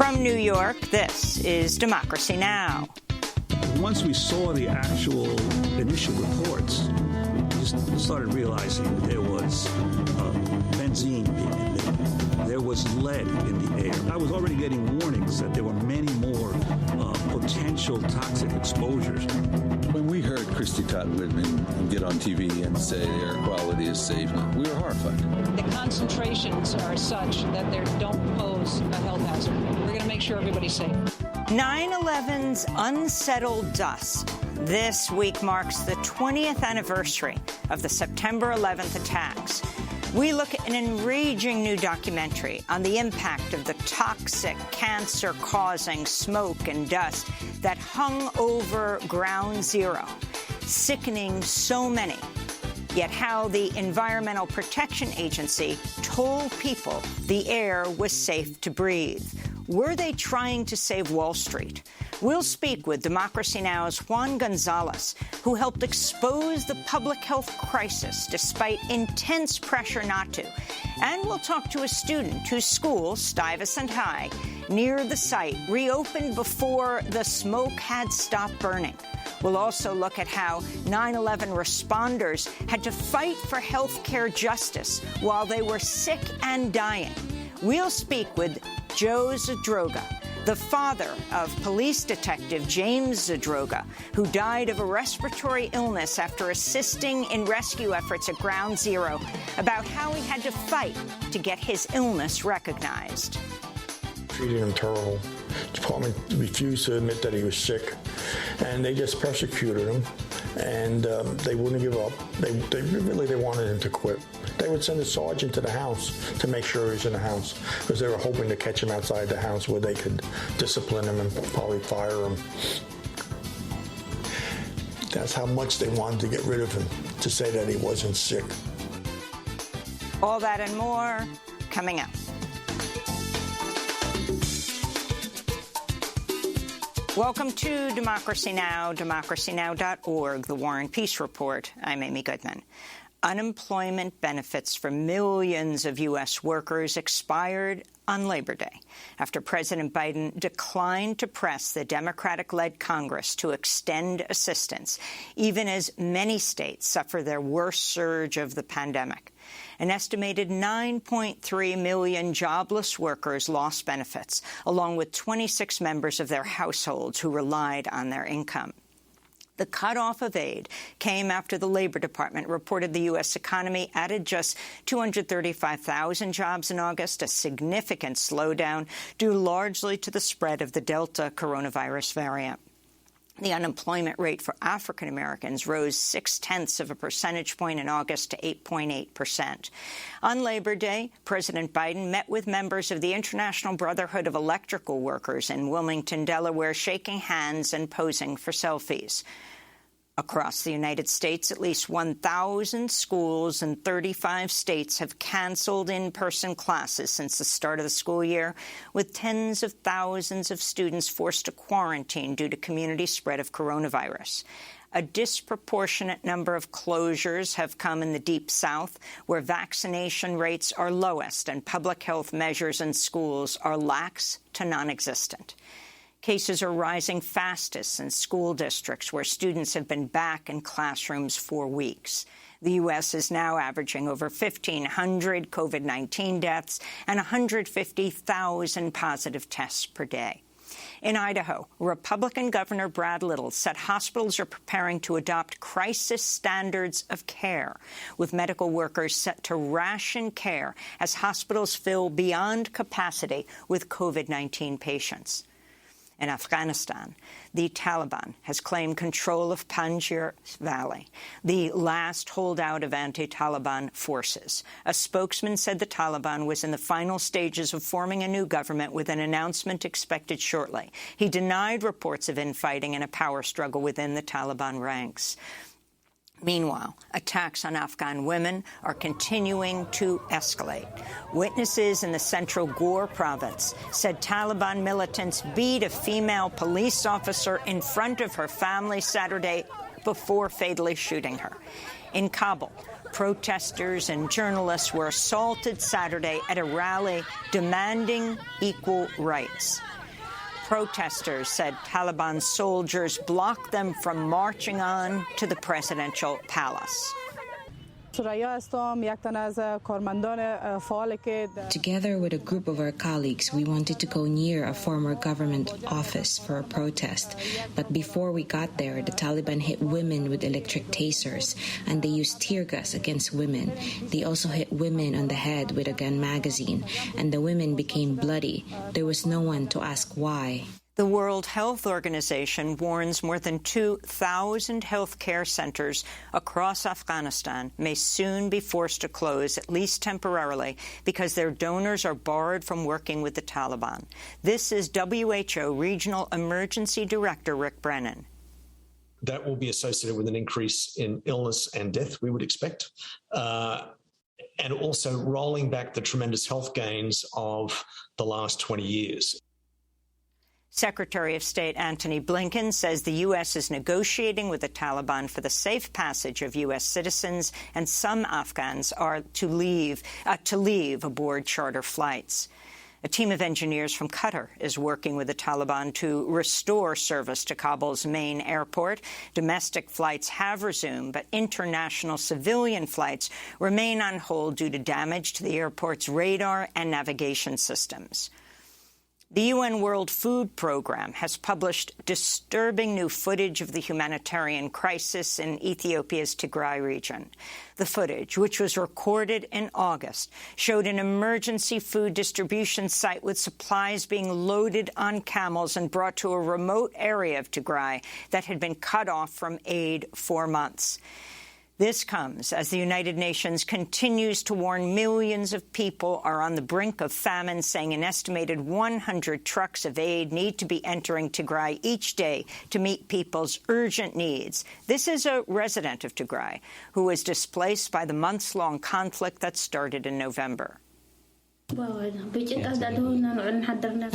From New York, this is Democracy Now! Once we saw the actual initial reports, we just started realizing that there was benzene in the air. There was lead in the air. I was already getting warnings that there were many more potential toxic exposures. When we heard Christy Todd Whitman get on TV and say air quality is safe, we were horrified. The concentrations are such that they don't pose a health hazard. We're going to make sure everybody's safe. 9/11's unsettled dust. This week marks the 20th anniversary of the September 11th attacks. We look at an enraging new documentary on the impact of the toxic, cancer-causing smoke and dust that hung over Ground Zero, sickening so many. Yet how the Environmental Protection Agency told people the air was safe to breathe. Were they trying to save Wall Street? We'll speak with Democracy Now!'s Juan Gonzalez, who helped expose the public health crisis despite intense pressure not to. And we'll talk to a student whose school, Stuyvesant High, near the site, reopened before the smoke had stopped burning. We'll also look at how 9/11 responders had to fight for health care justice while they were sick and dying. We'll speak with Joe Zadroga, the father of police detective James Zadroga, who died of a respiratory illness after assisting in rescue efforts at Ground Zero, about how he had to fight to get his illness recognized. Treated him terrible. The department refused to admit that he was sick, and they just persecuted him, and they wouldn't give up. They wanted him to quit. They would send a sergeant to the house to make sure he was in the house, because they were hoping to catch him outside the house where they could discipline him and probably fire him. That's how much they wanted to get rid of him, to say that he wasn't sick. All that and more coming up. Welcome to Democracy Now!, democracynow.org, the War and Peace Report. I'm Amy Goodman. Unemployment benefits for millions of U.S. workers expired on Labor Day after President Biden declined to press the Democratic-led Congress to extend assistance, even as many states suffer their worst surge of the pandemic. An estimated 9.3 million jobless workers lost benefits, along with 26 members of their households who relied on their income. The cutoff of aid came after the Labor Department reported the U.S. economy added just 235,000 jobs in August, a significant slowdown due largely to the spread of the Delta coronavirus variant. The unemployment rate for African Americans rose 0.6 of a percentage point in August to 8.8%. On Labor Day, President Biden met with members of the International Brotherhood of Electrical Workers in Wilmington, Delaware, shaking hands and posing for selfies. Across the United States, at least 1,000 schools in 35 states have canceled in-person classes since the start of the school year, with tens of thousands of students forced to quarantine due to community spread of coronavirus. A disproportionate number of closures have come in the Deep South, where vaccination rates are lowest and public health measures in schools are lax to non-existent. Cases are rising fastest in school districts where students have been back in classrooms for weeks. The U.S. is now averaging over 1,500 COVID-19 deaths and 150,000 positive tests per day. In Idaho, Republican Governor Brad Little said hospitals are preparing to adopt crisis standards of care, with medical workers set to ration care as hospitals fill beyond capacity with COVID-19 patients. In Afghanistan, the Taliban has claimed control of Panjshir Valley, the last holdout of anti-Taliban forces. A spokesman said the Taliban was in the final stages of forming a new government, with an announcement expected shortly. He denied reports of infighting and a power struggle within the Taliban ranks. Meanwhile, attacks on Afghan women are continuing to escalate. Witnesses in the central Ghor province said Taliban militants beat a female police officer in front of her family Saturday before fatally shooting her. In Kabul, protesters and journalists were assaulted Saturday at a rally demanding equal rights. Protesters said Taliban soldiers blocked them from marching on to the presidential palace. Together with a group of our colleagues, we wanted to go near a former government office for a protest. But before we got there, the Taliban hit women with electric tasers, and they used tear gas against women. They also hit women on the head with a gun magazine, and the women became bloody. There was no one to ask why. The World Health Organization warns more than 2,000 health care centers across Afghanistan may soon be forced to close, at least temporarily, because their donors are barred from working with the Taliban. This is WHO Regional Emergency Director Rick Brennan. That will be associated with an increase in illness and death, we would expect, and also rolling back the tremendous health gains of the last 20 years. Secretary of State Antony Blinken says the U.S. is negotiating with the Taliban for the safe passage of U.S. citizens, and some Afghans are to leave aboard charter flights. A team of engineers from Qatar is working with the Taliban to restore service to Kabul's main airport. Domestic flights have resumed, but international civilian flights remain on hold due to damage to the airport's radar and navigation systems. The UN World Food Programme has published disturbing new footage of the humanitarian crisis in Ethiopia's Tigray region. The footage, which was recorded in August, showed an emergency food distribution site with supplies being loaded on camels and brought to a remote area of Tigray that had been cut off from aid for months. This comes as the United Nations continues to warn millions of people are on the brink of famine, saying an estimated 100 trucks of aid need to be entering Tigray each day to meet people's urgent needs. This is a resident of Tigray who was displaced by the months-long conflict that started in November. I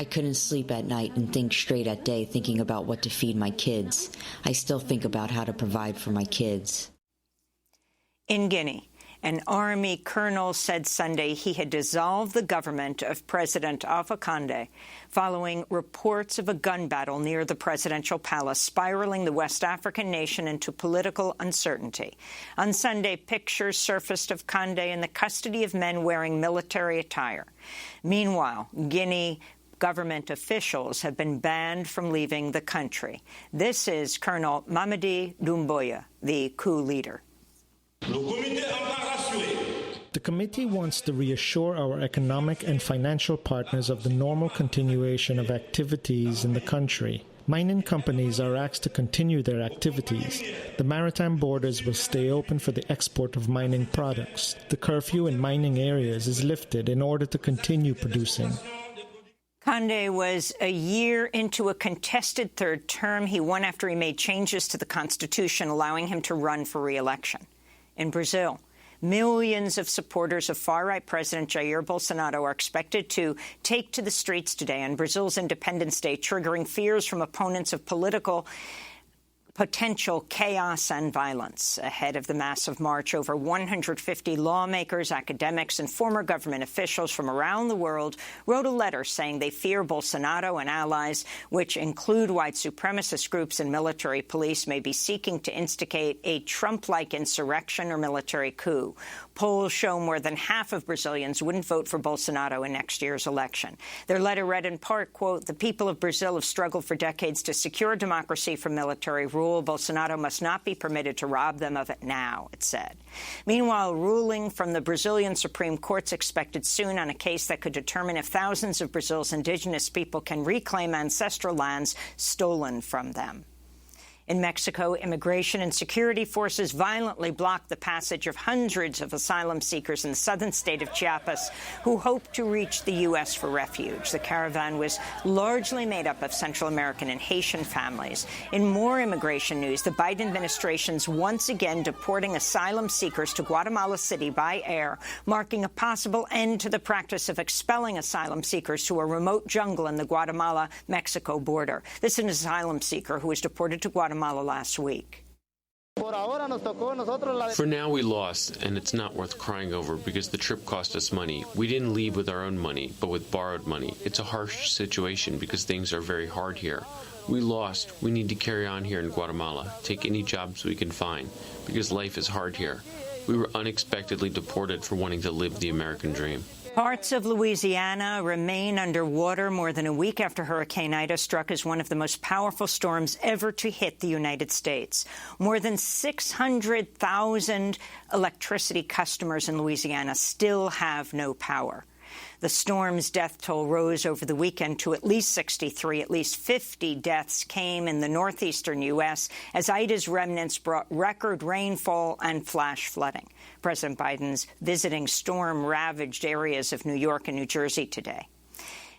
couldn't sleep at night and think straight at day, thinking about what to feed my kids. I still think about how to provide for my kids. In Guinea, an army colonel said Sunday he had dissolved the government of President Alpha Condé following reports of a gun battle near the presidential palace, spiraling the West African nation into political uncertainty. On Sunday, pictures surfaced of Condé in the custody of men wearing military attire. Meanwhile, Guinea government officials have been banned from leaving the country. This is Colonel Mamadi Doumbouya, the coup leader. The committee wants to reassure our economic and financial partners of the normal continuation of activities in the country. Mining companies are asked to continue their activities. The maritime borders will stay open for the export of mining products. The curfew in mining areas is lifted in order to continue producing. Condé was a year into a contested third term. He won after he made changes to the Constitution, allowing him to run for re-election. In Brazil, millions of supporters of far-right President Jair Bolsonaro are expected to take to the streets today on Brazil's Independence Day, triggering fears from opponents of potential chaos and violence. Ahead of the massive march, over 150 lawmakers, academics, and former government officials from around the world wrote a letter saying they fear Bolsonaro and allies, which include white supremacist groups and military police, may be seeking to instigate a Trump-like insurrection or military coup. Polls show more than half of Brazilians wouldn't vote for Bolsonaro in next year's election. Their letter read in part, quote, "The people of Brazil have struggled for decades to secure democracy from military rule. Bolsonaro must not be permitted to rob them of it now," it said. Meanwhile, ruling from the Brazilian Supreme Court's expected soon on a case that could determine if thousands of Brazil's indigenous people can reclaim ancestral lands stolen from them. In Mexico, immigration and security forces violently blocked the passage of hundreds of asylum seekers in the southern state of Chiapas who hoped to reach the U.S. for refuge. The caravan was largely made up of Central American and Haitian families. In more immigration news, the Biden administration's once again deporting asylum seekers to Guatemala City by air, marking a possible end to the practice of expelling asylum seekers to a remote jungle in the Guatemala-Mexico border. This is an asylum seeker who was deported to Guatemala last week. For now, we lost, and it's not worth crying over because the trip cost us money. We didn't leave with our own money, but with borrowed money. It's a harsh situation because things are very hard here. We lost. We need to carry on here in Guatemala, take any jobs we can find, because life is hard here. We were unexpectedly deported for wanting to live the American dream. Parts of Louisiana remain underwater more than a week after Hurricane Ida struck as one of the most powerful storms ever to hit the United States. More than 600,000 electricity customers in Louisiana still have no power. The storm's death toll rose over the weekend to at least 63. At least 50 deaths came in the northeastern U.S. as Ida's remnants brought record rainfall and flash flooding. President Biden's visiting storm-ravaged areas of New York and New Jersey today.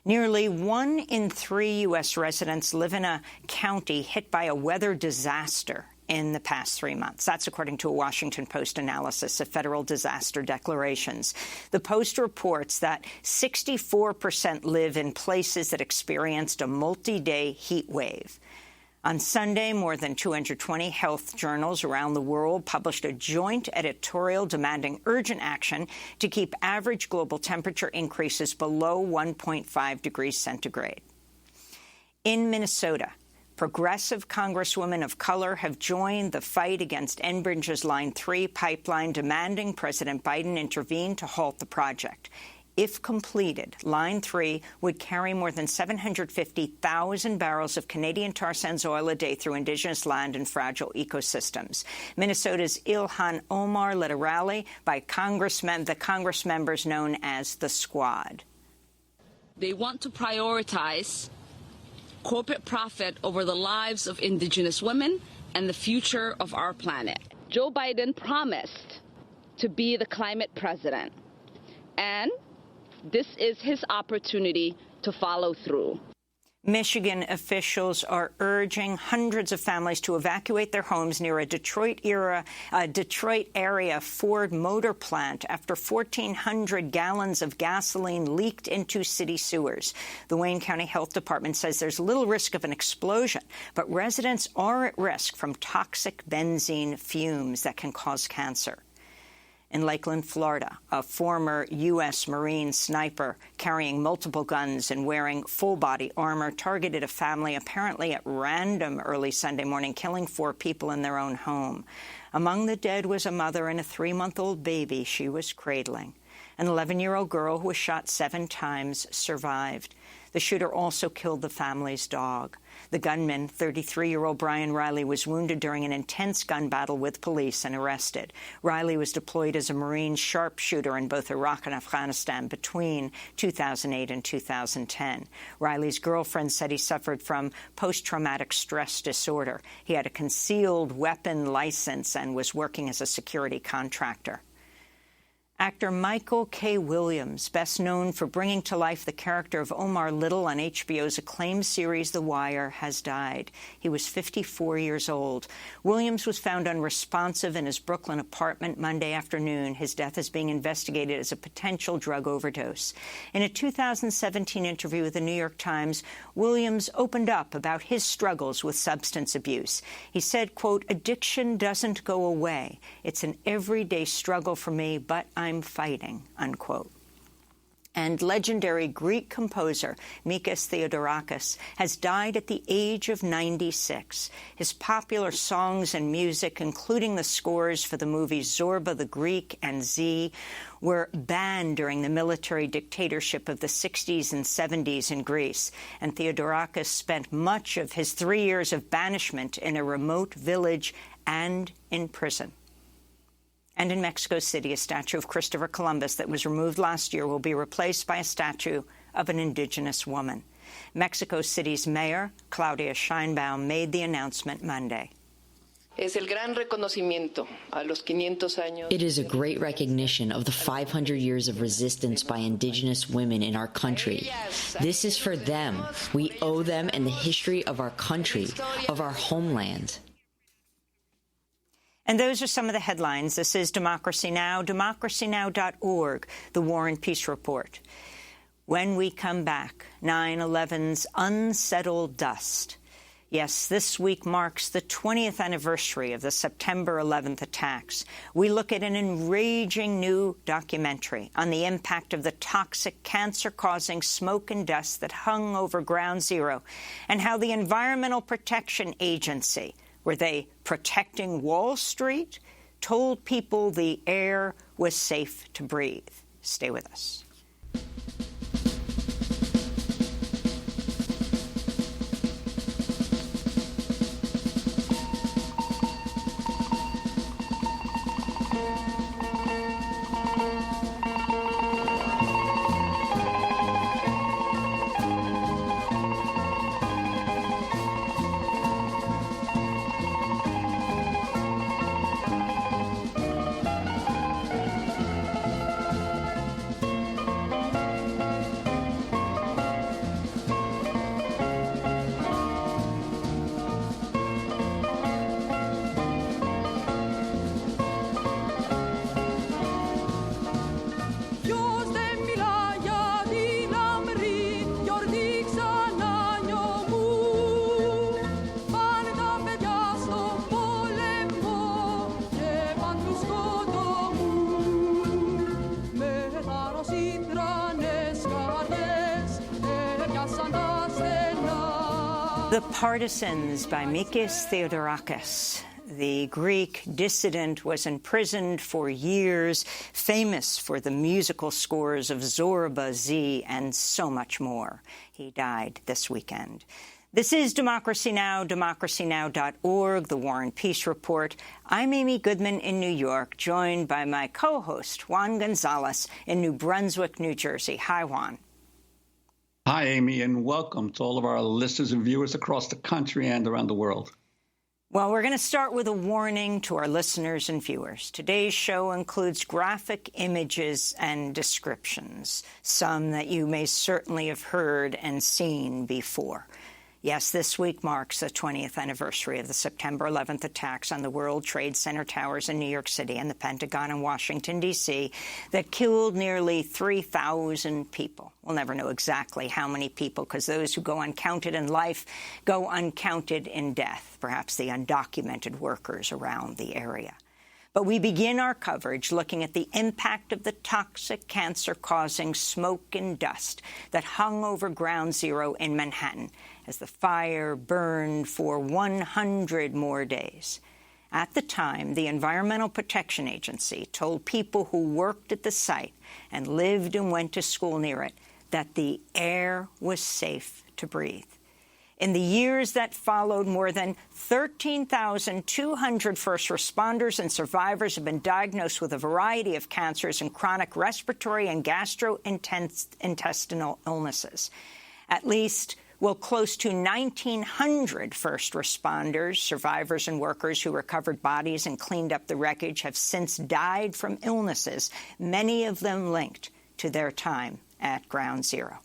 Nearly 1 in 3 U.S. residents live in a county hit by a weather disaster in the past 3 months. That's according to a Washington Post analysis of federal disaster declarations. The Post reports that 64% live in places that experienced a multi-day heat wave. On Sunday, more than 220 health journals around the world published a joint editorial demanding urgent action to keep average global temperature increases below 1.5 degrees centigrade. In Minnesota, progressive congresswomen of color have joined the fight against Enbridge's Line 3 pipeline, demanding President Biden intervene to halt the project. If completed, Line 3 would carry more than 750,000 barrels of Canadian tar sands oil a day through Indigenous land and fragile ecosystems. Minnesota's Ilhan Omar led a rally by the Congress members known as the Squad. They want to prioritize corporate profit over the lives of Indigenous women and the future of our planet. Joe Biden promised to be the climate president, and this is his opportunity to follow through. Michigan officials are urging hundreds of families to evacuate their homes near a Detroit area Ford motor plant after 1,400 gallons of gasoline leaked into city sewers. The Wayne County Health Department says there's little risk of an explosion, but residents are at risk from toxic benzene fumes that can cause cancer. In Lakeland, Florida, a former U.S. Marine sniper carrying multiple guns and wearing full-body armor targeted a family apparently at random early Sunday morning, killing 4 people in their own home. Among the dead was a mother and a 3-month-old baby she was cradling. An 11-year-old girl who was shot 7 times survived. The shooter also killed the family's dog. The gunman, 33-year-old Brian Riley, was wounded during an intense gun battle with police and arrested. Riley was deployed as a Marine sharpshooter in both Iraq and Afghanistan between 2008 and 2010. Riley's girlfriend said he suffered from post-traumatic stress disorder. He had a concealed weapon license and was working as a security contractor. Actor Michael K. Williams, best known for bringing to life the character of Omar Little on HBO's acclaimed series The Wire, has died. He was 54 years old. Williams was found unresponsive in his Brooklyn apartment Monday afternoon. His death is being investigated as a potential drug overdose. In a 2017 interview with the New York Times, Williams opened up about his struggles with substance abuse. He said, quote, "Addiction doesn't go away. It's an everyday struggle for me, but I'm fighting," unquote. And legendary Greek composer Mikis Theodorakis has died at the age of 96. His popular songs and music, including the scores for the movies Zorba the Greek and Z, were banned during the military dictatorship of the 60s and 70s in Greece. And Theodorakis spent much of his 3 years of banishment in a remote village and in prison. And in Mexico City, a statue of Christopher Columbus that was removed last year will be replaced by a statue of an indigenous woman. Mexico City's mayor, Claudia Sheinbaum, made the announcement Monday. It is a great recognition of the 500 years of resistance by indigenous women in our country. This is for them. We owe them and the history of our country, of our homeland. And those are some of the headlines. This is Democracy Now!, democracynow.org, the War and Peace Report. When we come back, 9/11's unsettled dust. Yes, this week marks the 20th anniversary of the September 11th attacks. We look at an enraging new documentary on the impact of the toxic, cancer-causing smoke and dust that hung over Ground Zero, and how the Environmental Protection Agency, were they protecting Wall Street, told people the air was safe to breathe. Stay with us. The Partisans by Mikis Theodorakis. The Greek dissident was imprisoned for years, famous for the musical scores of Zorba, Z, and so much more. He died this weekend. This is Democracy Now!, democracynow.org, the War and Peace Report. I'm Amy Goodman in New York, joined by my co-host, Juan Gonzalez, in New Brunswick, New Jersey. Hi, Juan. Hi, Amy, and welcome to all of our listeners and viewers across the country and around the world. Well, we're going to start with a warning to our listeners and viewers. Today's show includes graphic images and descriptions, some that you may certainly have heard and seen before. Yes, this week marks the 20th anniversary of the September 11th attacks on the World Trade Center towers in New York City and the Pentagon in Washington, D.C., that killed nearly 3,000 people. We'll never know exactly how many people, because those who go uncounted in life go uncounted in death, perhaps the undocumented workers around the area. But we begin our coverage looking at the impact of the toxic, cancer-causing smoke and dust that hung over Ground Zero in Manhattan as the fire burned for 100 more days. At the time, the Environmental Protection Agency told people who worked at the site and lived and went to school near it that the air was safe to breathe. In the years that followed, more than 13,200 first responders and survivors have been diagnosed with a variety of cancers and chronic respiratory and gastrointestinal illnesses. At least, close to 1,900 first responders, survivors, and workers who recovered bodies and cleaned up the wreckage have since died from illnesses, many of them linked to their time at Ground Zero.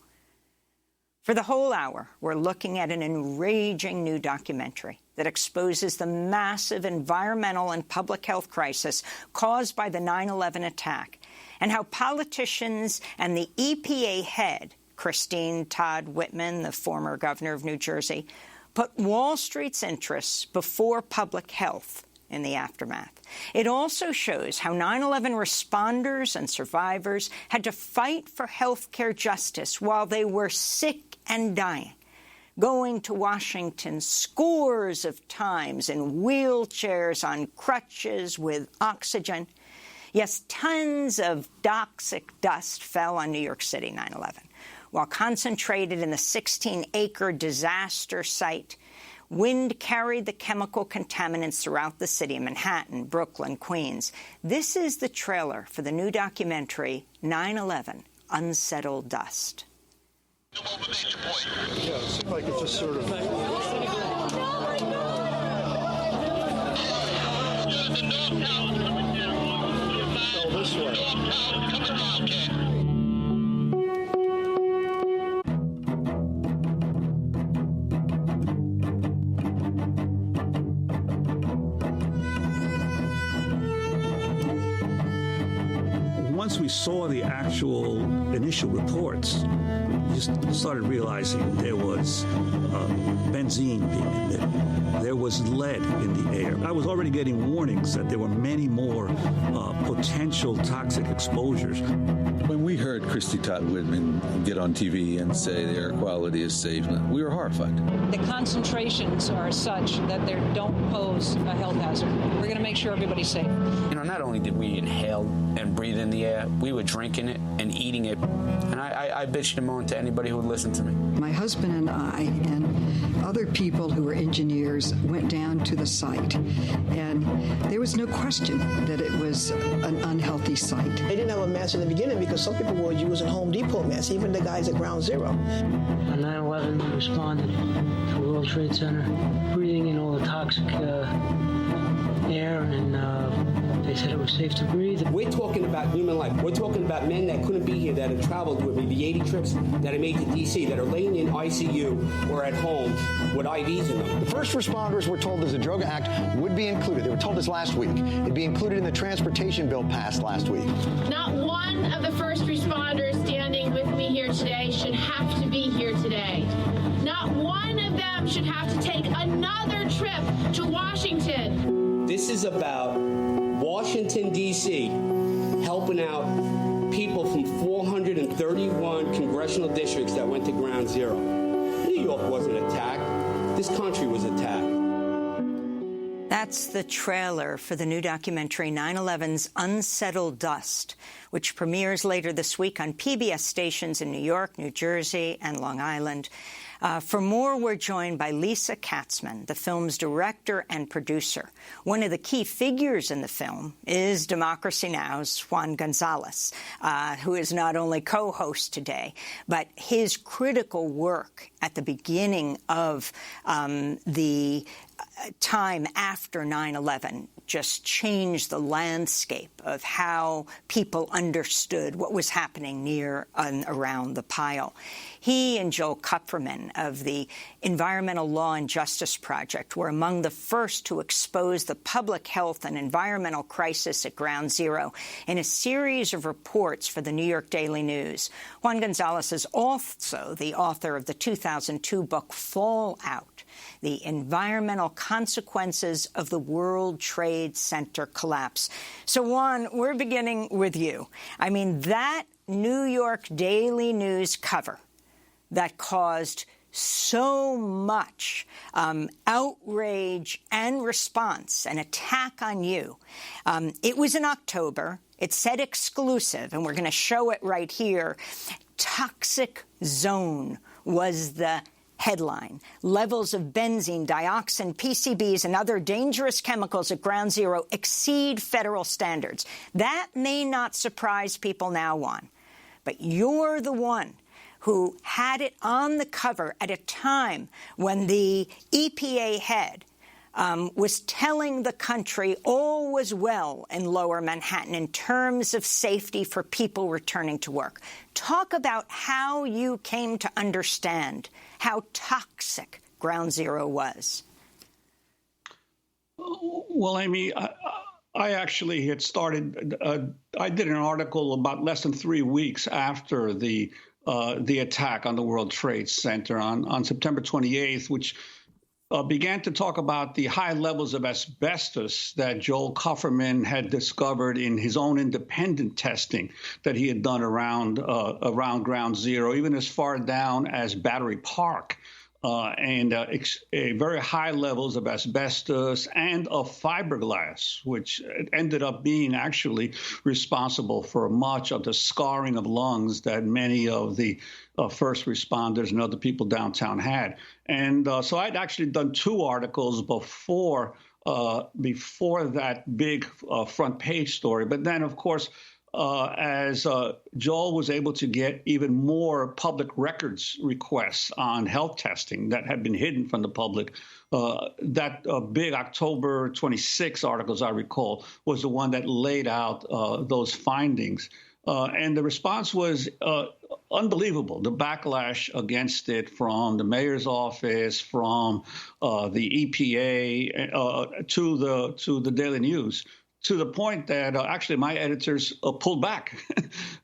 For the whole hour, we're looking at an enraging new documentary that exposes the massive environmental and public health crisis caused by the 9/11 attack, and how politicians and the EPA head, Christine Todd Whitman, the former governor of New Jersey, put Wall Street's interests before public health in the aftermath. It also shows how 9/11 responders and survivors had to fight for health care justice while they were sick and dying, going to Washington scores of times in wheelchairs, on crutches, with oxygen. Yes, tons of toxic dust fell on New York City 9/11. While concentrated in the 16-acre disaster site, wind carried the chemical contaminants throughout the city of Manhattan, Brooklyn, Queens. This is the trailer for the new documentary, 9/11, Unsettled Dust. Yeah, it seemed like it just sort of... fell this way. Once we saw the actual initial reports, just started realizing there was benzene being emitted. There was lead in the air. I was already getting warnings that there were many more potential toxic exposures. When we heard Christy Todd Whitman get on TV and say the air quality is safe, we were horrified. The concentrations are such that they don't pose a health hazard. We're going to make sure everybody's safe. You know, not only did we inhale and breathe in the air, we were drinking it and eating it. And I bitched and moaned to anybody who would listen to me. My husband and I and other people who were engineers went down to the site, and there was no question that it was an unhealthy site. They didn't have a mask in the beginning because some people were using Home Depot masks, even the guys at Ground Zero. On 9/11, we responded to World Trade Center, breathing in all the toxic air, and they said it was safe to breathe. We're talking about human life. We're talking about men that couldn't be here, that have traveled with me, the 80 trips that I made to D.C., that are laying in ICU or at home with IVs in them. The first responders were told the Droga Act would be included. They were told this last week. It'd be included in the transportation bill passed last week. Not one of the first responders standing with me here today should have to be here today. Not one of them should have to take another trip to Washington. This is about Washington, D.C., helping out people from 431 congressional districts that went to Ground Zero. New York wasn't attacked. This country was attacked. That's the trailer for the new documentary 9/11's Unsettled Dust, which premieres later this week on PBS stations in New York, New Jersey, and Long Island. For more, we're joined by Lisa Katzman, the film's director and producer. One of the key figures in the film is Democracy Now!'s Juan Gonzalez, who is not only co-host today, but his critical work at the beginning of the time after 9/11 just changed the landscape of how people understood what was happening near and around the pile. He and Joel Kupferman of the Environmental Law and Justice Project were among the first to expose the public health and environmental crisis at Ground Zero in a series of reports for the New York Daily News. Juan Gonzalez is also the author of the 2002 book Fallout: The Environmental Consequences of the World Trade Center Collapse. So, Juan, we're beginning with you. I mean, that New York Daily News cover that caused so much outrage and response and attack on you. It was in October. It said exclusive, and we're going to show it right here. Toxic zone was the headline. Levels of benzene, dioxin, PCBs, and other dangerous chemicals at Ground Zero exceed federal standards. That may not surprise people now, Juan, but you're the one who had it on the cover at a time when the EPA head was telling the country all was well in Lower Manhattan in terms of safety for people returning to work. Talk about how you came to understand how toxic Ground Zero was. Well, Amy, I actually had started, I did an article about less than 3 weeks after the attack on the World Trade Center on September 28th, which began to talk about the high levels of asbestos that Joel Kupferman had discovered in his own independent testing that he had done around Ground Zero, even as far down as Battery Park. And very high levels of asbestos and of fiberglass, which ended up being actually responsible for much of the scarring of lungs that many of the first responders and other people downtown had. And so I'd actually done 2 articles before that big front page story. But then, of course, as Joel was able to get even more public records requests on health testing that had been hidden from the public, that big October 26 article, as I recall, was the one that laid out those findings. And the response was unbelievable. The backlash against it from the mayor's office, from the EPA, to the Daily News, to the point that actually my editors pulled back.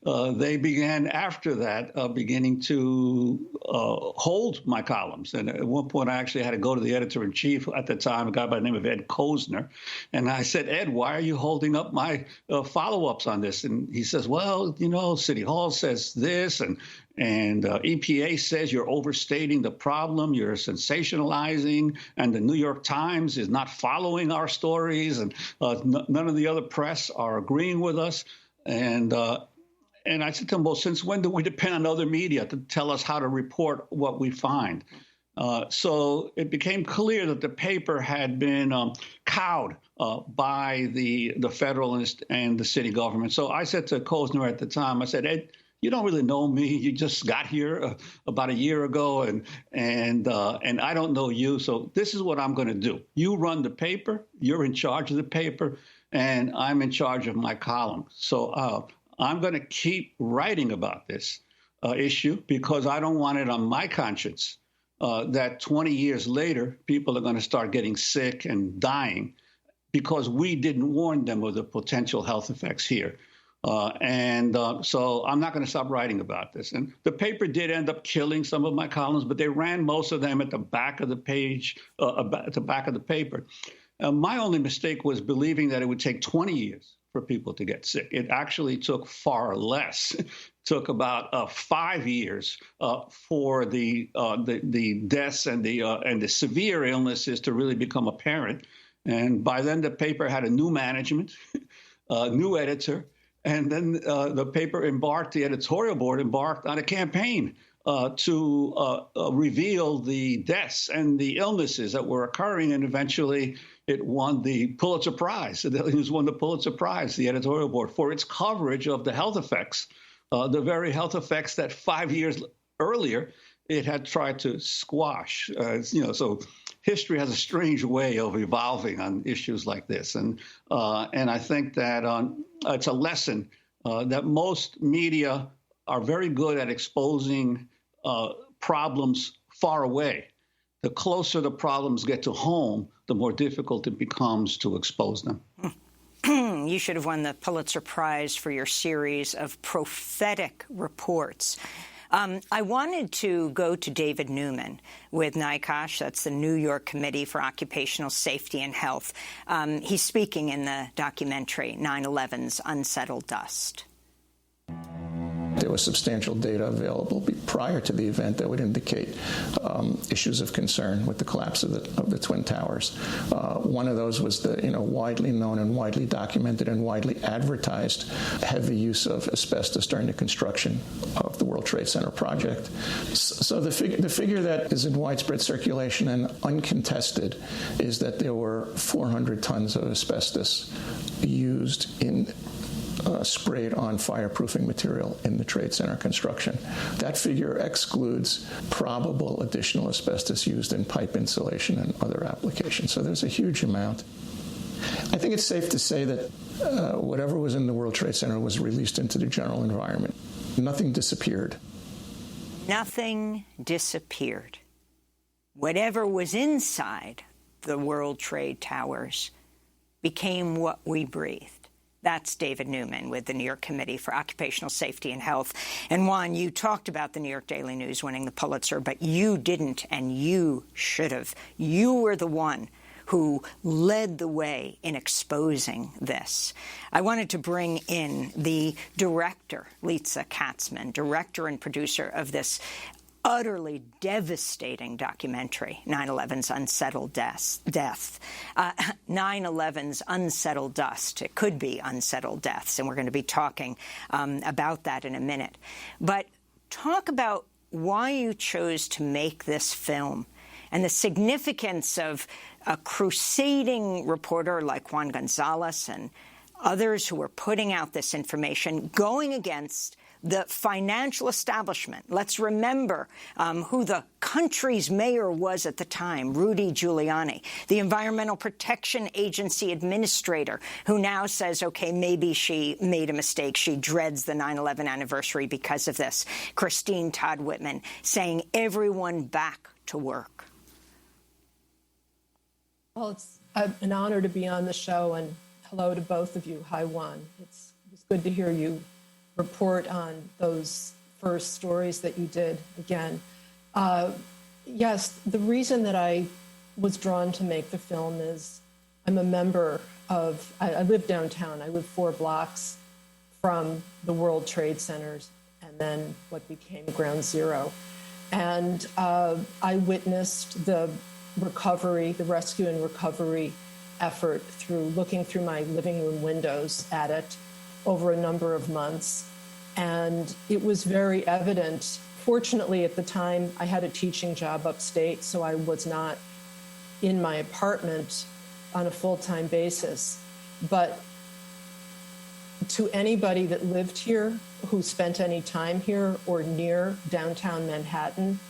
They began after that beginning to hold my columns. And at one point, I actually had to go to the editor-in-chief at the time, a guy by the name of Ed Kozner. And I said, Ed, why are you holding up my follow-ups on this? And he says, well, you know, City Hall says this, and EPA says you're overstating the problem, you're sensationalizing, and the New York Times is not following our stories, and none of the other press are agreeing with us. And I said to him, well, since when do we depend on other media to tell us how to report what we find? So it became clear that the paper had been cowed by the federal and the city government. So I said to Kozner at the time, I said, Ed, you don't really know me. You just got here about a year ago, and I don't know you. So this is what I'm going to do. You run the paper. You're in charge of the paper, and I'm in charge of my column. So I'm going to keep writing about this issue because I don't want it on my conscience that 20 years later, people are going to start getting sick and dying because we didn't warn them of the potential health effects here. So I'm not going to stop writing about this. And the paper did end up killing some of my columns, but they ran most of them at the back of the page, at the back of the paper. My only mistake was believing that it would take 20 years for people to get sick. It actually took far less. It took about 5 years for the deaths and the severe illnesses to really become apparent. And by then, the paper had a new management, a new editor. And then the editorial board embarked on a campaign to reveal the deaths and the illnesses that were occurring. And eventually it won the Pulitzer Prize. The Daily News won the Pulitzer Prize, the editorial board, for its coverage of the health effects, the very health effects that 5 years earlier it had tried to squash. So history has a strange way of evolving on issues like this. And I think that it's a lesson that most media are very good at exposing problems far away. The closer the problems get to home, the more difficult it becomes to expose them. You should have won the Pulitzer Prize for your series of prophetic reports. I wanted to go to David Newman with NICOSH, that's the New York Committee for Occupational Safety and Health. He's speaking in the documentary 9/11's Unsettled Dust. There was substantial data available prior to the event that would indicate issues of concern with the collapse of the Twin Towers. One of those was the widely known and widely documented and widely advertised heavy use of asbestos during the construction of the World Trade Center project. So the figure that is in widespread circulation and uncontested is that there were 400 tons of asbestos used in sprayed on fireproofing material in the Trade Center construction. That figure excludes probable additional asbestos used in pipe insulation and other applications. So there's a huge amount. I think it's safe to say that whatever was in the World Trade Center was released into the general environment. Nothing disappeared. Nothing disappeared. Whatever was inside the World Trade Towers became what we breathed. That's David Newman with the New York Committee for Occupational Safety and Health. And Juan, you talked about the New York Daily News winning the Pulitzer, but you didn't, and you should have. You were the one who led the way in exposing this. I wanted to bring in the director, Litsa Katzman, director and producer of this utterly devastating documentary, 9/11's Unsettled Death. 9/11's Unsettled Dust. It could be Unsettled Deaths, and we're going to be talking about that in a minute. But talk about why you chose to make this film and the significance of a crusading reporter like Juan Gonzalez and others who were putting out this information, going against the financial establishment. Let's remember who the country's mayor was at the time, Rudy Giuliani, the Environmental Protection Agency administrator, who now says, okay, maybe she made a mistake. She dreads the 9/11 anniversary because of this. Christine Todd Whitman saying everyone back to work. Well, it's an honor to be on the show, and hello to both of you. Hi, Juan. It's good to hear you report on those first stories that you did again. Yes, the reason that I was drawn to make the film is I'm a member of, I live downtown. I live 4 blocks from the World Trade Centers and then what became Ground Zero. And I witnessed the recovery, the rescue and recovery effort through looking through my living room windows at it over a number of months. And it was very evident. Fortunately, at the time, I had a teaching job upstate, so I was not in my apartment on a full-time basis. But to anybody that lived here, who spent any time here or near downtown Manhattan,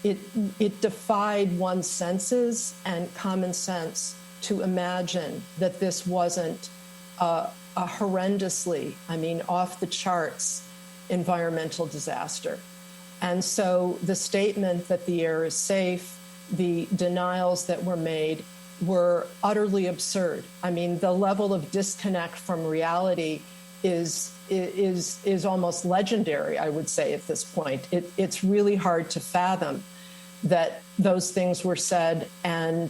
it defied one's senses and common sense to imagine that this wasn't a horrendously, off the charts environmental disaster. And so the statement that the air is safe, the denials that were made were utterly absurd. The level of disconnect from reality is almost legendary, I would say, at this point. It's really hard to fathom that those things were said. And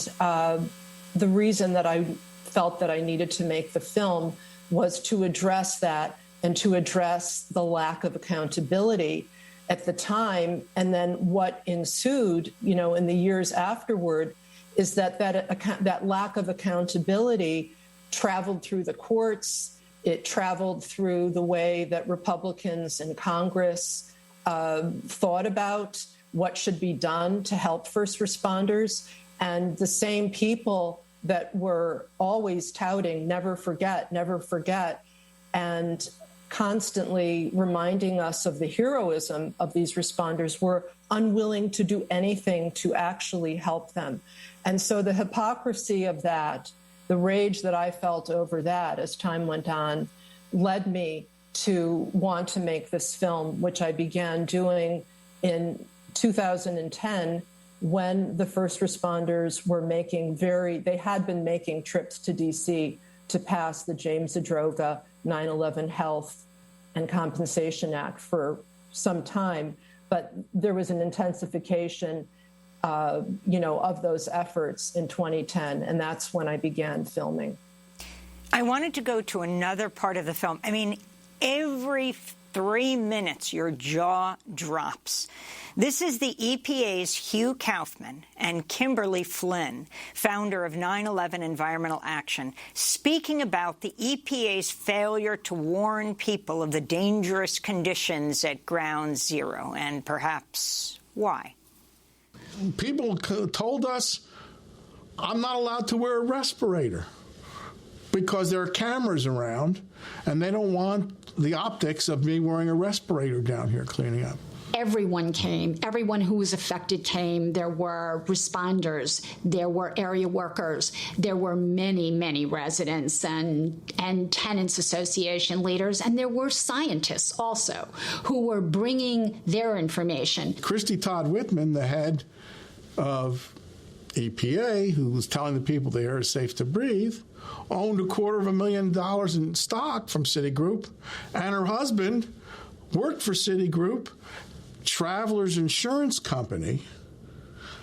the reason that I felt that I needed to make the film was to address that and to address the lack of accountability at the time. And then what ensued, in the years afterward, is that lack of accountability traveled through the courts. It traveled through the way that Republicans in Congress thought about what should be done to help first responders. And the same people that were always touting, never forget, and constantly reminding us of the heroism of these responders were unwilling to do anything to actually help them. And so the hypocrisy of that, the rage that I felt over that as time went on, led me to want to make this film, which I began doing in 2010 when the first responders were they had been making trips to DC to pass the James Zadroga 9/11 Health and Compensation Act for some time. But there was an intensification of those efforts in 2010, and that's when I began filming. I wanted to go to another part of the film. Every 3 minutes, your jaw drops. This is the EPA's Hugh Kaufman and Kimberly Flynn, founder of 9/11 Environmental Action, speaking about the EPA's failure to warn people of the dangerous conditions at Ground Zero, and perhaps why. People told us I'm not allowed to wear a respirator because there are cameras around and they don't want the optics of me wearing a respirator down here cleaning up. Everyone came. Everyone who was affected came. There were responders. There were area workers. There were many, many residents and tenants association leaders. And there were scientists also who were bringing their information. Christy Todd Whitman, the head of EPA, who was telling the people the air is safe to breathe, owned $250,000 in stock from Citigroup, and her husband worked for Citigroup. Travelers Insurance Company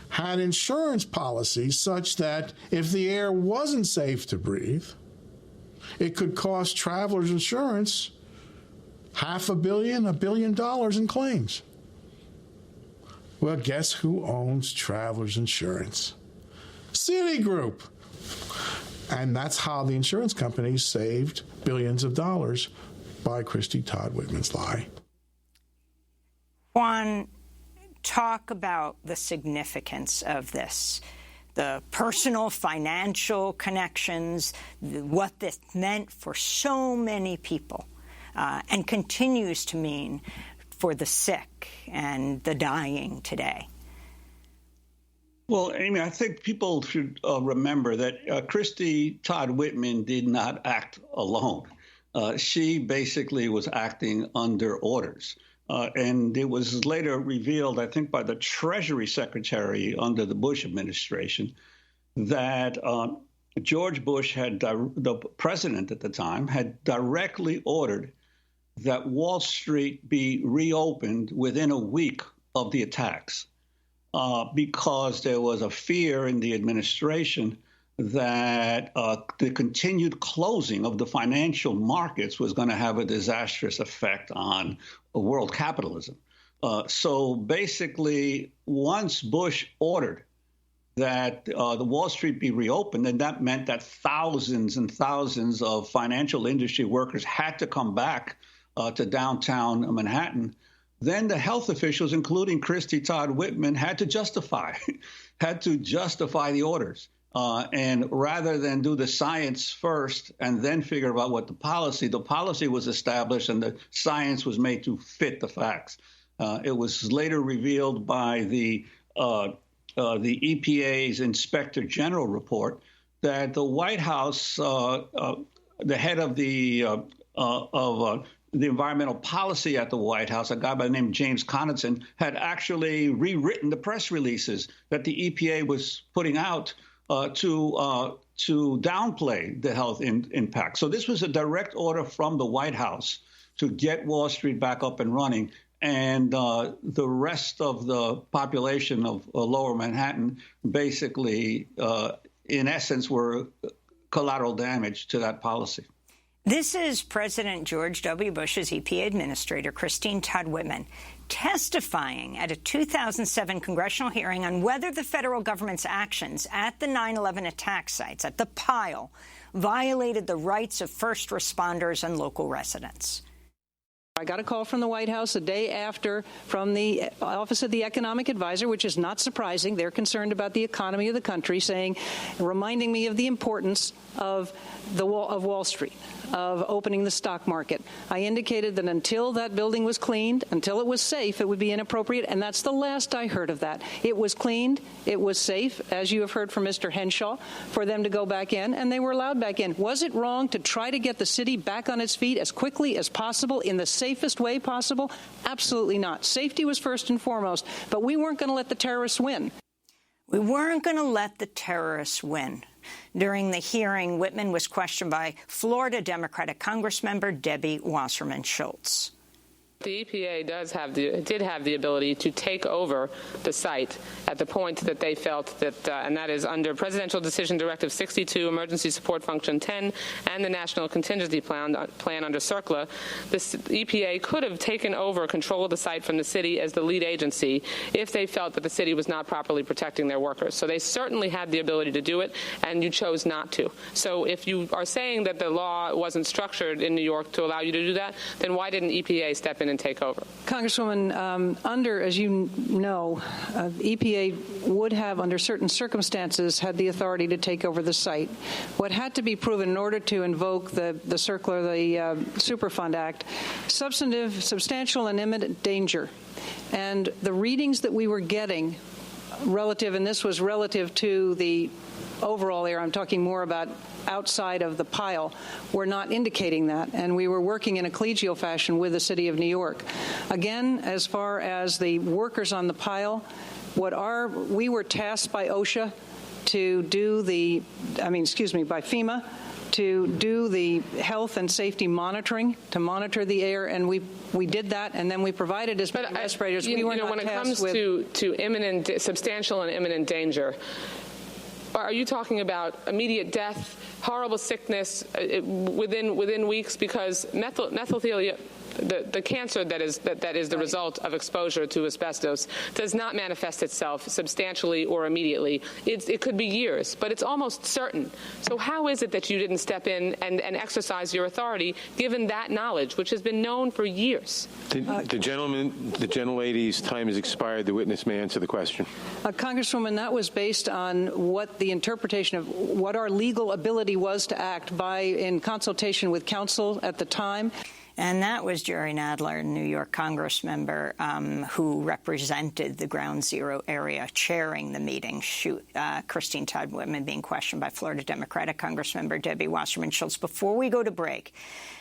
had insurance policies such that if the air wasn't safe to breathe, it could cost Travelers Insurance $500 million, $1 billion in claims. Well, guess who owns Travelers Insurance? Citigroup. And that's how the insurance companies saved billions of dollars by Christy Todd Whitman's lie. Juan, talk about the significance of this, the personal, financial connections, what this meant for so many people, and continues to mean for the sick and the dying today. Well, Amy, I think people should remember that Christy Todd Whitman did not act alone. She basically was acting under orders. And it was later revealed, I think, by the Treasury Secretary under the Bush administration that George Bush the president at the time, had directly ordered that Wall Street be reopened within a week of the attacks because there was a fear in the administration that the continued closing of the financial markets was going to have a disastrous effect on world capitalism. So basically, once Bush ordered that the Wall Street be reopened, and that meant that thousands and thousands of financial industry workers had to come back to downtown Manhattan, then the health officials, including Christy Todd Whitman, had to justify the orders. And rather than do the science first and then figure out what the policy was established and the science was made to fit the facts. It was later revealed by the EPA's Inspector General report that the White House, the head of the environmental policy at the White House, a guy by the name of James Connaughton, had actually rewritten the press releases that the EPA was putting out to downplay the health impact. So this was a direct order from the White House to get Wall Street back up and running. And the rest of the population of lower Manhattan basically, in essence, were collateral damage to that policy. This is President George W. Bush's EPA Administrator, Christine Todd Whitman, testifying at a 2007 congressional hearing on whether the federal government's actions at the 9/11 attack sites, at the pile, violated the rights of first responders and local residents. I got a call from the White House a day after from the Office of the Economic Advisor, which is not surprising. They're concerned about the economy of the country, reminding me of the importance of Wall Street, of opening the stock market. I indicated that until that building was cleaned, until it was safe, it would be inappropriate, and that's the last I heard of that. It was cleaned, it was safe, as you have heard from Mr. Henshaw, for them to go back in, and they were allowed back in. Was it wrong to try to get the city back on its feet as quickly as possible in the safest way possible? Absolutely not. Safety was first and foremost, but we weren't going to let the terrorists win. We weren't going to let the terrorists win. During the hearing, Whitman was questioned by Florida Democratic Congressmember Debbie Wasserman Schultz. The EPA did have the ability to take over the site at the point that they felt that, and that is under Presidential Decision Directive 62, Emergency Support Function 10, and the National Contingency Plan under CERCLA. The EPA could have taken over control of the site from the city as the lead agency if they felt that the city was not properly protecting their workers. So they certainly had the ability to do it, and you chose not to. So if you are saying that the law wasn't structured in New York to allow you to do that, then why didn't EPA step in and take over? Congresswoman, as you know, EPA would have, under certain circumstances, had the authority to take over the site. What had to be proven in order to invoke the CERCLA, the Superfund Act, substantial and imminent danger. And the readings that we were getting and this was relative to the overall area, I'm talking more about outside of the pile, were not indicating that. And we were working in a collegial fashion with the city of New York. Again, as far as the workers on the pile, we were tasked by OSHA to do by FEMA, to do the health and safety monitoring, to monitor the air, and we did that, and then we provided as many respirators. We were not when it tasked comes with to substantial and imminent danger, are you talking about immediate death, horrible sickness within weeks? Because mesothelioma, the cancer that is the result of exposure to asbestos, does not manifest itself substantially or immediately. It could be years, but it's almost certain. So how is it that you didn't step in and exercise your authority, given that knowledge, which has been known for years? The gentlelady's time has expired. The witness may answer the question. Congresswoman, that was based on what the interpretation of what our legal ability was to act in consultation with counsel at the time. And that was Jerry Nadler, New York Congress member who represented the Ground Zero area, chairing the meeting. Christine Todd Whitman being questioned by Florida Democratic Congressmember Debbie Wasserman Schultz. Before we go to break,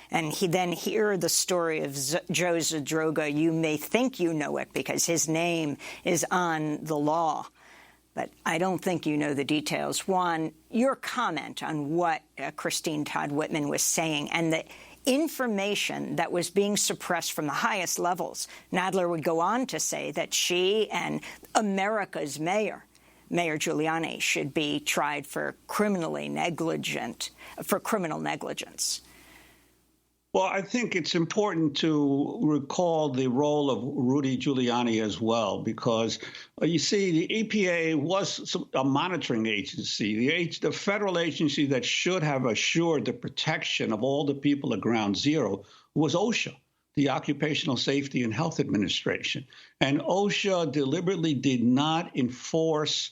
and then hear the story of Joe Zadroga, you may think you know it because his name is on the law. but I don't think you know the details. Juan, your comment on what Christine Todd Whitman was saying and the information that was being suppressed from the highest levels. Nadler would go on to say that she and America's Mayor Giuliani, should be tried for criminal negligence. Well, I think it's important to recall the role of Rudy Giuliani as well, because you see, the EPA was a monitoring agency, the federal agency that should have assured the protection of all the people at Ground Zero was OSHA, the Occupational Safety and Health Administration. And OSHA deliberately did not enforce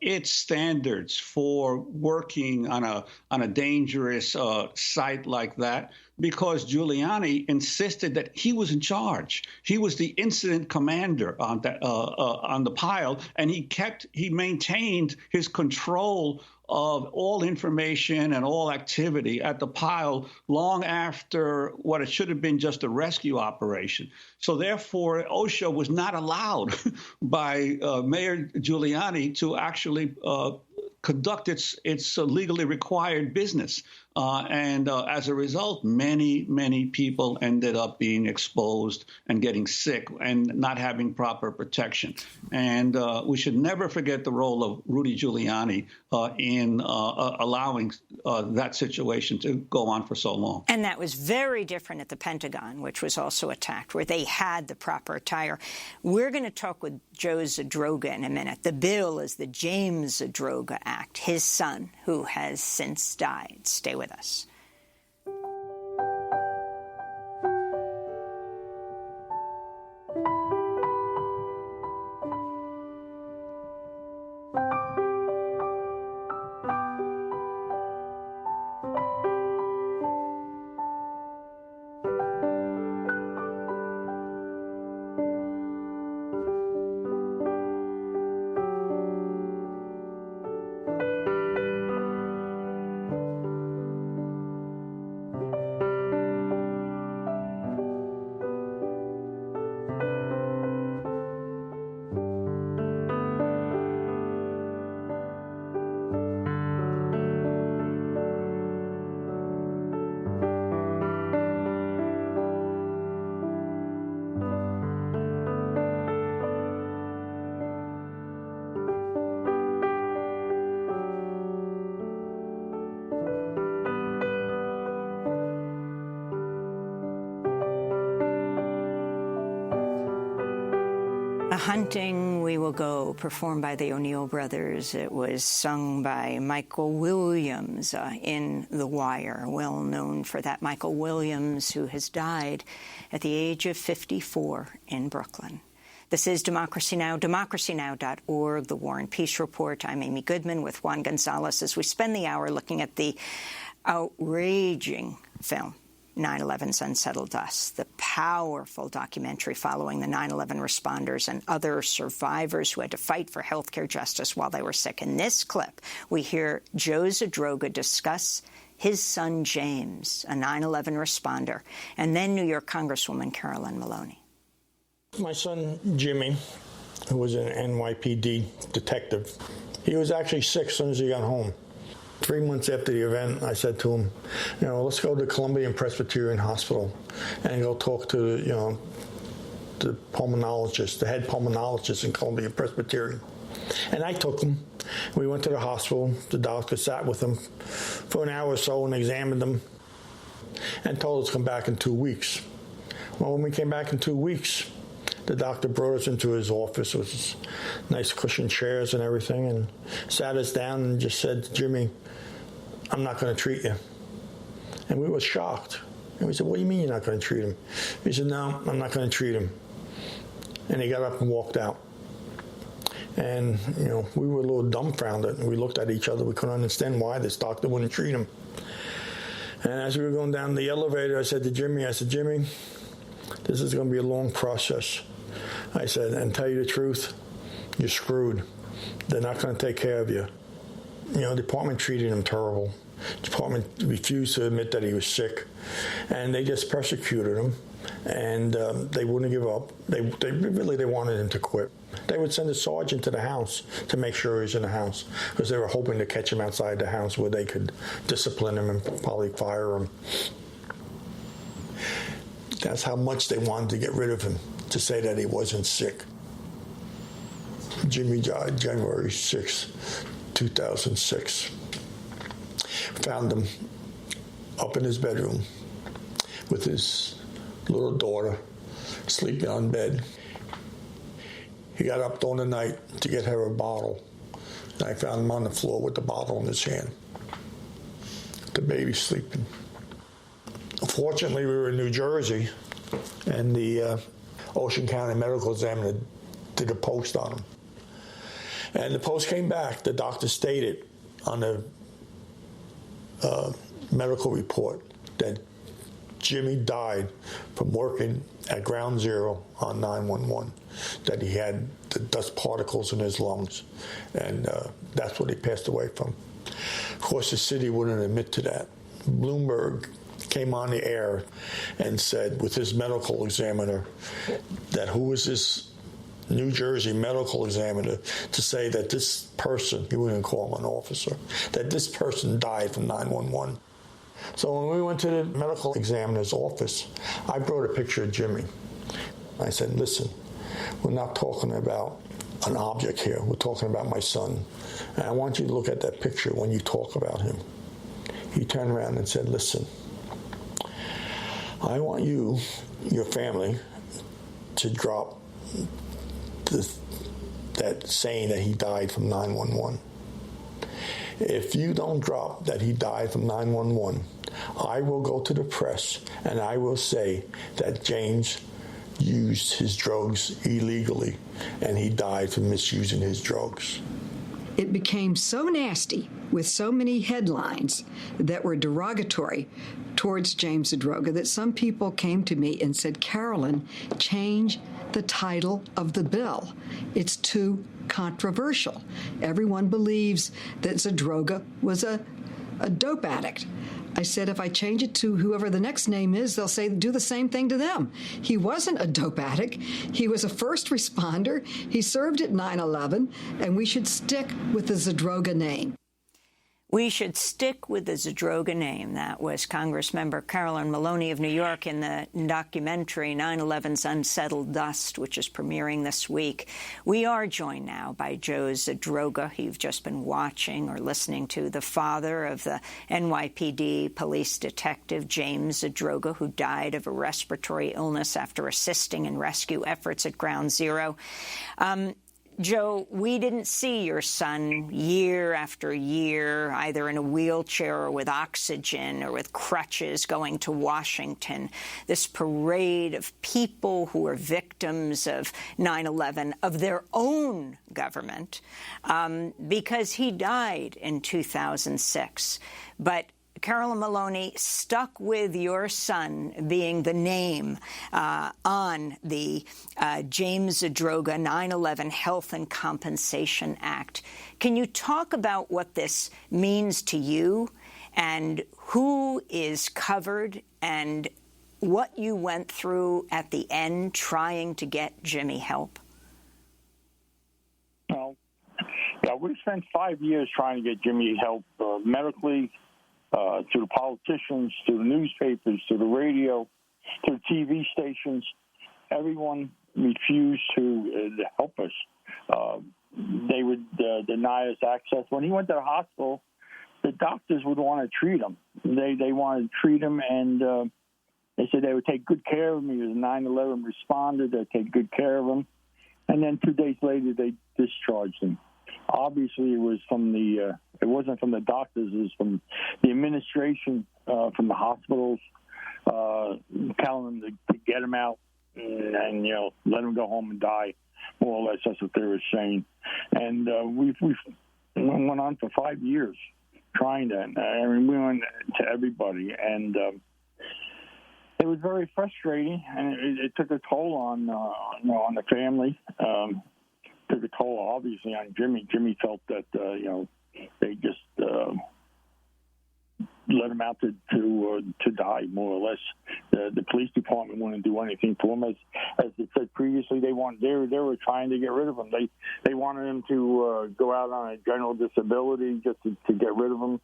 its standards for working on a dangerous site like that, because Giuliani insisted that he was in charge. He was the incident commander on the pile, and he maintained his control of all information and all activity at the pile long after what it should have been just a rescue operation. So therefore, OSHA was not allowed by Mayor Giuliani to actually conduct its legally required business. And as a result, many people ended up being exposed and getting sick and not having proper protection. And we should never forget the role of Rudy Giuliani in allowing that situation to go on for so long. And that was very different at the Pentagon, which was also attacked, where they had the proper attire. We're going to talk with Joe Zadroga in a minute. The bill is the James Zadroga Act, his son, who has since died. Stay with us. A Hunting We Will Go, performed by the O'Neill Brothers. It was sung by Michael Williams in The Wire, well known for that. Michael Williams, who has died at the age of 54 in Brooklyn. This is Democracy Now!, democracynow.org, The War and Peace Report. I'm Amy Goodman with Juan Gonzalez as we spend the hour looking at the outraging film, 9/11's Unsettled Us, the powerful documentary following the 9/11 responders and other survivors who had to fight for health care justice while they were sick. In this clip, we hear Joe Zadroga discuss his son James, a 9/11 responder, and then New York Congresswoman Carolyn Maloney. My son Jimmy, who was an NYPD detective, he was actually sick as soon as he got home. 3 months after the event, I said to him, let's go to Columbian Presbyterian Hospital and go talk to, the pulmonologist, the head pulmonologist in Columbian Presbyterian. And I took him. We went to the hospital. The doctor sat with him for an hour or so and examined him and told us to come back in 2 weeks. Well, when we came back in 2 weeks, the doctor brought us into his office with nice cushioned chairs and everything and sat us down and just said, Jimmy, I'm not going to treat you. And we were shocked. And we said, what do you mean you're not going to treat him? He said, no, I'm not going to treat him. And he got up and walked out. And, we were a little dumbfounded. And we looked at each other. We couldn't understand why this doctor wouldn't treat him. And as we were going down the elevator, I said to Jimmy, this is going to be a long process. I said, and tell you the truth, you're screwed. They're not going to take care of you. The department treated him terrible. The department refused to admit that he was sick. And they just persecuted him. and they wouldn't give up. They wanted him to quit. They would send a sergeant to the house to make sure he was in the house, because they were hoping to catch him outside the house where they could discipline him and probably fire him. That's how much they wanted to get rid of him, to say that he wasn't sick. Jimmy died January 6, 2006. Found him up in his bedroom with his little daughter sleeping on bed. He got up during the night to get her a bottle, and I found him on the floor with the bottle in his hand. The baby sleeping. Fortunately, we were in New Jersey, and the Ocean County Medical Examiner did a post on him. And the post came back. The doctor stated on the medical report that Jimmy died from working at Ground Zero on 911, that he had the dust particles in his lungs, and that's what he passed away from. Of course, the city wouldn't admit to that. Bloomberg came on the air and said, with his medical examiner, that who is this New Jersey medical examiner to say that this person, he wouldn't call him an officer, that this person died from 911. So when we went to the medical examiner's office, I brought a picture of Jimmy. I said, listen, we're not talking about an object here. We're talking about my son. And I want you to look at that picture when you talk about him. He turned around and said, listen, I want you, your family, to drop that saying that he died from 911. If you don't drop that he died from 911, I will go to the press and I will say that James used his drugs illegally and he died from misusing his drugs. It became so nasty with so many headlines that were derogatory towards James Zadroga that some people came to me and said, Carolyn, change the title of the bill. It's too controversial. Everyone believes that Zadroga was a dope addict. I said, if I change it to whoever the next name is, they'll say, do the same thing to them. He wasn't a dope addict. He was a first responder. He served at 9/11, and we should stick with the Zadroga name. We should stick with the Zadroga name. That was Congressmember Carolyn Maloney of New York in the documentary 9/11's Unsettled Dust, which is premiering this week. We are joined now by Joe Zadroga, who you've just been watching or listening to, the father of the NYPD police detective James Zadroga, who died of a respiratory illness after assisting in rescue efforts at Ground Zero. Joe, we didn't see your son year after year, either in a wheelchair or with oxygen or with crutches going to Washington. This parade of people who were victims of 9/11, of their own government, because he died in 2006. But Carolyn Maloney stuck with your son being the name on the James Zadroga 9/11 Health and Compensation Act. Can you talk about what this means to you and who is covered and what you went through at the end trying to get Jimmy help? Well, yeah, we spent 5 years trying to get Jimmy help medically, to the politicians, to the newspapers, to the radio, to the TV stations. Everyone refused to help us. They would deny us access. When he went to the hospital, the doctors would want to treat him. They wanted to treat him, and they said they would take good care of him. He was a 9/11 responder. They'd take good care of him. And then 2 days later, they discharged him. Obviously, it was it wasn't from the doctors. It was from the administration, from the hospitals, telling them to get him out and let him go home and die. More or less, that's what they were saying. And we went on for 5 years trying that. I mean, we went to everybody, and it was very frustrating, and it took a toll on the family. Took a toll, obviously, on Jimmy. Jimmy felt that, they just let them out to die, more or less. The police department wouldn't do anything for them. As it said previously, they were trying to get rid of them. They wanted them to go out on a general disability just to get rid of them.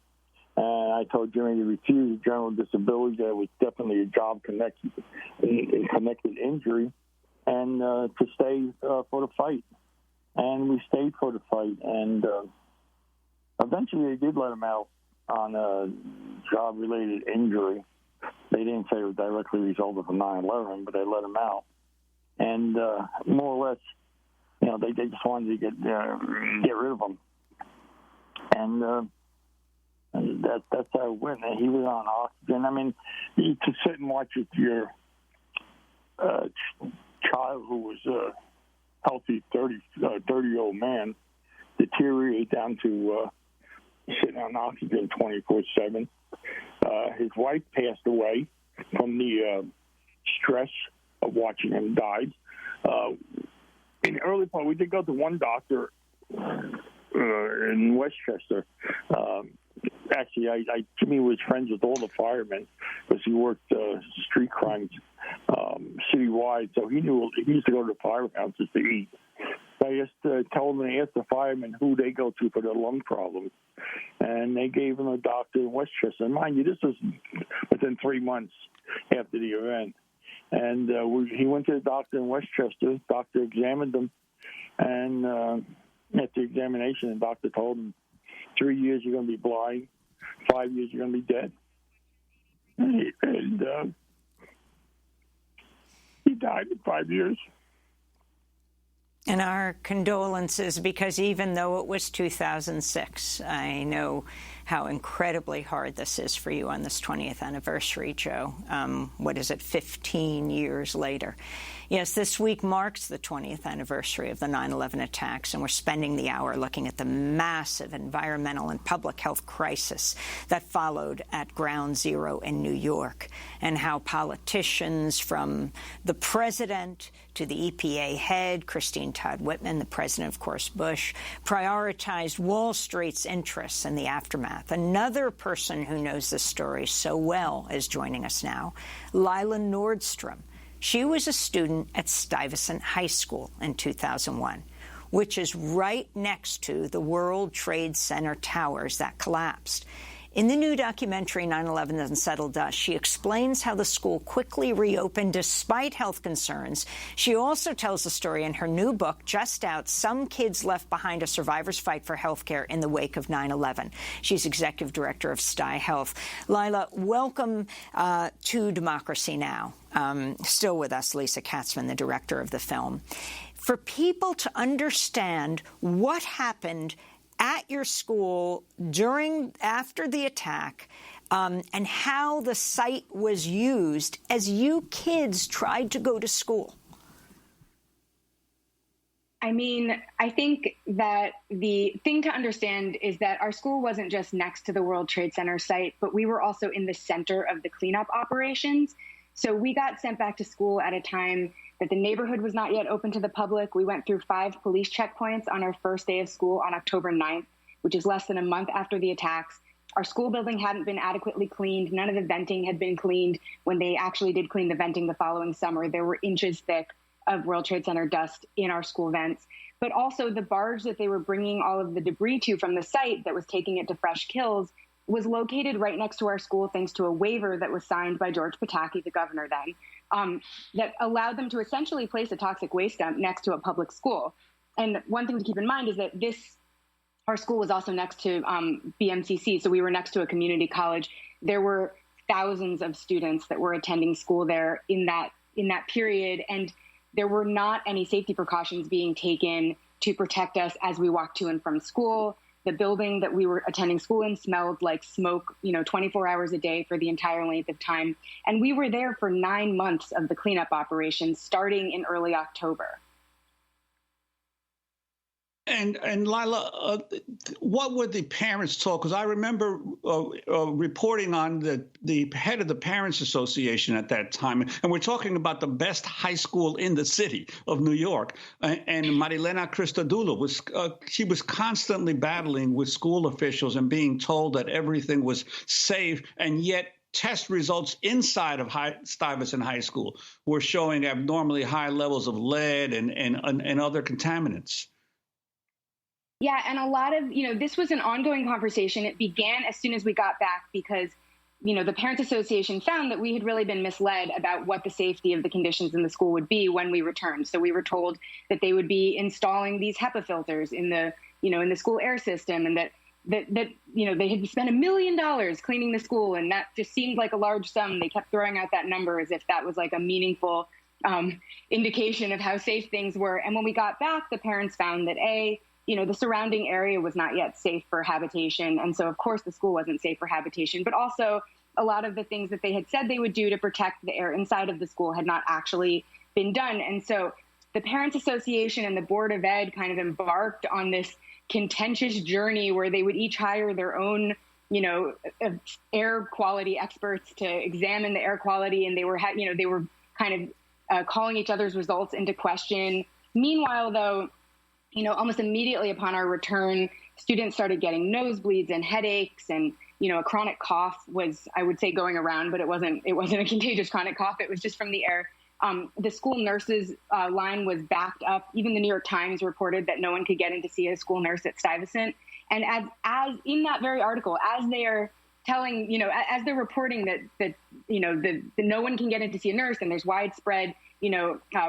And I told Jimmy to refuse a general disability. That was definitely a job-connected injury, and to stay for the fight. And we stayed for the fight. And eventually they did let him out on a job-related injury. They didn't say it was directly resulted from 9/11, but they let him out. And more or less, they just wanted to get rid of him. And that's how it went. And he was on oxygen. I mean, to sit and watch your child who was a healthy 30-year-old man deteriorate down to sitting on oxygen 24/7. His wife passed away from the stress of watching him die. In the early part, we did go to one doctor in Westchester. Actually, Jimmy was friends with all the firemen because he worked street crimes citywide, so he used to go to the firehouses to eat. So I just told him to ask the firemen who they go to for their lung problems, and they gave him a doctor in Westchester. And mind you, this was within 3 months after the event. And he went to the doctor in Westchester. The doctor examined him, and after examination, the doctor told him, 3 years you're going to be blind, 5 years you're going to be dead. And he died in 5 years. And our condolences, because even though it was 2006, I know how incredibly hard this is for you on this 20th anniversary, Joe. What is it, 15 years later? Yes, this week marks the 20th anniversary of the 9/11 attacks, and we're spending the hour looking at the massive environmental and public health crisis that followed at Ground Zero in New York, and how politicians from the president to the EPA head, Christine Todd Whitman, the president, of course, Bush, prioritized Wall Street's interests in the aftermath. Another person who knows this story so well is joining us now, Lila Nordstrom. She was a student at Stuyvesant High School in 2001, which is right next to the World Trade Center towers that collapsed. In the new documentary, 9/11 Unsettled Us, she explains how the school quickly reopened despite health concerns. She also tells the story in her new book, just out, Some Kids Left Behind, A Survivor's Fight for Healthcare in the Wake of 9/11. She's executive director of Stye Health. Lila, welcome to Democracy Now! Still with us, Lisa Katzman, the director of the film. For people to understand what happened at your school after the attack, and how the site was used as you kids tried to go to school. I mean, I think that the thing to understand is that our school wasn't just next to the World Trade Center site, but we were also in the center of the cleanup operations. So we got sent back to school at a time that the neighborhood was not yet open to the public. We went through 5 police checkpoints on our first day of school on October 9th, which is less than a month after the attacks. Our school building hadn't been adequately cleaned. None of the venting had been cleaned. When they actually did clean the venting the following summer, there were inches thick of World Trade Center dust in our school vents. But also the barge that they were bringing all of the debris to from the site that was taking it to Fresh Kills was located right next to our school, thanks to a waiver that was signed by George Pataki, the governor then, that allowed them to essentially place a toxic waste dump next to a public school. And one thing to keep in mind is that our school was also next to BMCC, so we were next to a community college. There were thousands of students that were attending school there in that period, and there were not any safety precautions being taken to protect us as we walked to and from school. The building that we were attending school in smelled like smoke, 24 hours a day for the entire length of time. And we were there for 9 months of the cleanup operations, starting in early October. And Lila, what would the parents talk? Because I remember reporting on the head of the Parents Association at that time, and we're talking about the best high school in the city of New York. And Marilena Christodoulou was constantly battling with school officials and being told that everything was safe, and yet test results inside of Stuyvesant High School were showing abnormally high levels of lead and other contaminants. Yeah, and a lot of, this was an ongoing conversation. It began as soon as we got back because, the Parents Association found that we had really been misled about what the safety of the conditions in the school would be when we returned. So we were told that they would be installing these HEPA filters in the, in the school air system, and that they had spent $1 million cleaning the school, and that just seemed like a large sum. They kept throwing out that number as if that was like a meaningful indication of how safe things were. And when we got back, the parents found that the surrounding area was not yet safe for habitation. And so, of course, the school wasn't safe for habitation, but also a lot of the things that they had said they would do to protect the air inside of the school had not actually been done. And so the Parents Association and the Board of Ed kind of embarked on this contentious journey where they would each hire their own, air quality experts to examine the air quality. And they were kind of calling each other's results into question. Meanwhile, though, almost immediately upon our return, students started getting nosebleeds and headaches, and a chronic cough was, I would say, going around, but it wasn't a contagious chronic cough. It was just from the air. The school nurses line was backed up. Even the New York Times reported that no one could get in to see a school nurse at Stuyvesant. And as in that very article, as they are telling, as they're reporting that no one can get in to see a nurse and there's widespread,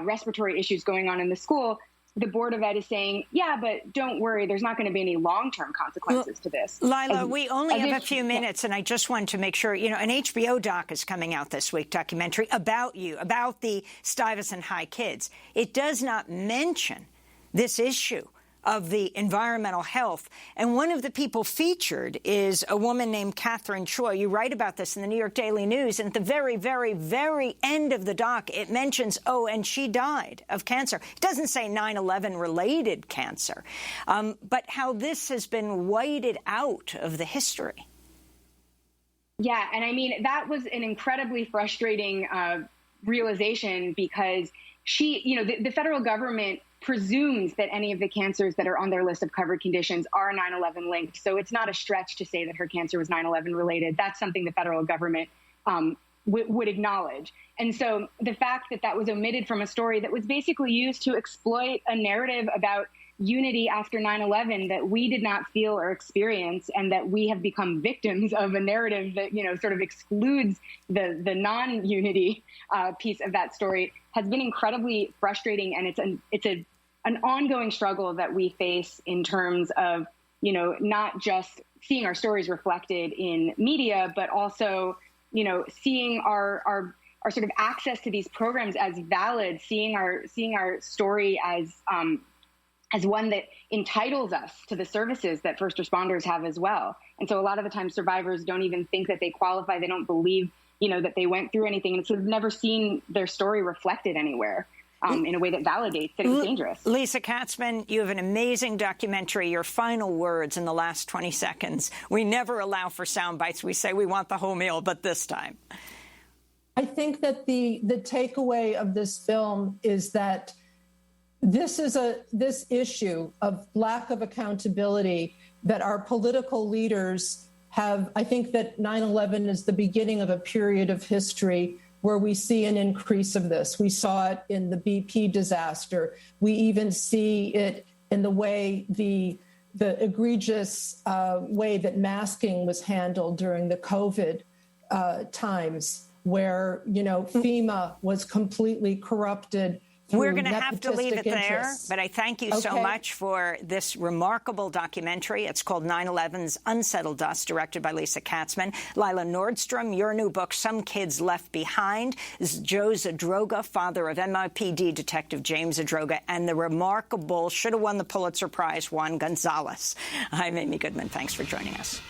respiratory issues going on in the school, the Board of Ed is saying, yeah, but don't worry, there's not going to be any long-term consequences to this. Lila, we only have a few minutes, and I just wanted to make sure, an HBO doc is coming out this week, documentary about you, about the Stuyvesant High kids. It does not mention this issue of the environmental health. And one of the people featured is a woman named Catherine Choi. You write about this in the New York Daily News. And at the very, very, very end of the doc, it mentions, and she died of cancer. It doesn't say 9/11 related cancer, but how this has been whited out of the history. Yeah, and I mean, that was an incredibly frustrating realization because the federal government presumes that any of the cancers that are on their list of covered conditions are 9/11 linked. So it's not a stretch to say that her cancer was 9/11 related. That's something the federal government would acknowledge. And so the fact that that was omitted from a story that was basically used to exploit a narrative about unity after 9/11 that we did not feel or experience, and that we have become victims of a narrative that, sort of excludes the non-unity piece of that story, has been incredibly frustrating. And it's an ongoing struggle that we face in terms of, not just seeing our stories reflected in media, but also, seeing our sort of access to these programs as valid, seeing our story as one that entitles us to the services that first responders have as well. And so a lot of the time survivors don't even think that they qualify. They don't believe, that they went through anything. And so they've never seen their story reflected anywhere in a way that validates that it was dangerous. Lisa Katzman, you have an amazing documentary. Your final words in the last 20 seconds. We never allow for sound bites. We say we want the whole meal, but this time. I think that the takeaway of this film is that this issue of lack of accountability that our political leaders have. I think that 9/11 is the beginning of a period of history where we see an increase of this. We saw it in the BP disaster. We even see it in the way the egregious way that masking was handled during the COVID times, where FEMA was completely corrupted. We're going to have to leave it there, but I thank you so much for this remarkable documentary. It's called 9/11's Unsettled Dust, directed by Lisa Katzman. Lila Nordstrom, your new book, Some Kids Left Behind. This is Joe Zadroga, father of NYPD Detective James Zadroga, and the remarkable, should have won the Pulitzer Prize, Juan Gonzalez. I'm Amy Goodman. Thanks for joining us.